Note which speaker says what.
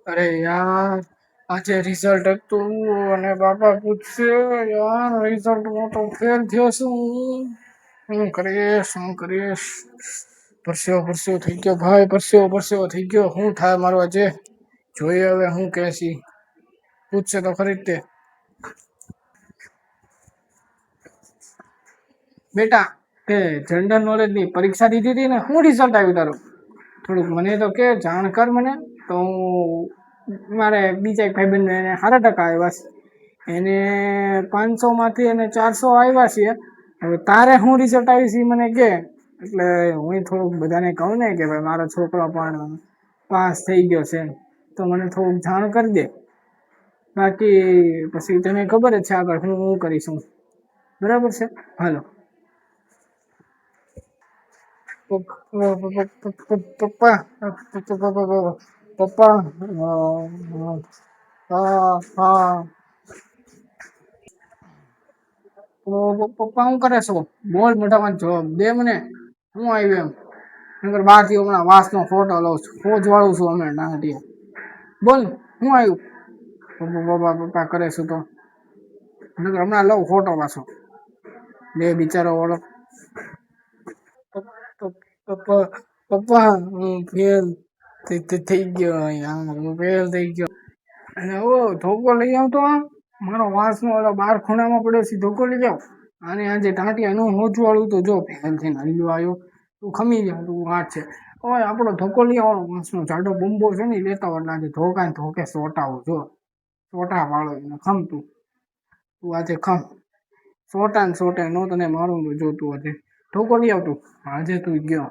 Speaker 1: અરે યાર, આજે રિઝલ્ટ હતું અને બાપા પૂછશે યાર રિઝલ્ટમાં તો ફેલ થયો છું. શું કરીશ? પરસેવો પરસેવો થઈ ગયો ભાઈ, પરસેવો થઈ ગયો. શું થાય મારું આજે? જોઈએ હવે હું કહેશી. પૂછશે તો ખરી જ તે. બેટા, તે જનરલ નોલેજ ની પરીક્ષા દીધી હતી ને, શું રિઝલ્ટ આવ્યું તારું? થોડુંક મને તો કે જાણ કર મને, તો હું મારે બીજા એક ભાઈબંધ એને સારા ટકા આવ્યા છે, એને 500 માંથી એને 400 આવ્યા છે. હવે તારે શું રિઝલ્ટ આવ્યું છે મને કે, એટલે હું થોડુંક બધાને કહું ને કે ભાઈ મારો છોકરો પણ પાસ થઈ ગયો છે, તો મને થોડુંક જાણ કરી દે. બાકી પછી તને ખબર જ છે આગળ હું કરીશું. બરાબર છે, હાલો. પપ્પા પપ્પા હા હા પપ્પા શું કરે છો? બોલ મોઢામાં જવાબ દે મને. હું આવ્યું એમ બહારથી હમણાં વાસનો ફોટો લઉં છું, પહોંચવાડું છું અમે નાટીએ. બોલ હું આવ્યું? પપ્પા કરે છે તો હમણાં લઉં ફોટો પાછો. બે બિચારો ઓળખ. પપ્પા પપ્પા હું ફેલ થઈ ગયો યાર, હું ફેલ થઈ ગયો. અને ઓ ધોકો લઈ આવતો, આમ મારો વાંસનો ઓલો બાર ખૂણામાં પડ્યો છે, ધોકો લઈ જાવ. અને આજે ટાંટિયા નું હોચવાળું તો જો ફેલ થઈને હલ્યો આવ્યો. તું ખમી જા, તું વાત છે. ઓય આપણો ધોકો લઈ આવવાનો વાંસનો જાડો બમ્બો છે ને, લેતા વરના આજે ધોકા ધોકે સોટાવું જો. સોટા વાળો એને ખમ તું આજે ખમ. સોટા ને સોટા નો તને મારું જોતું આજે. ધોકો લઈ આવતું આજે તું ગયો.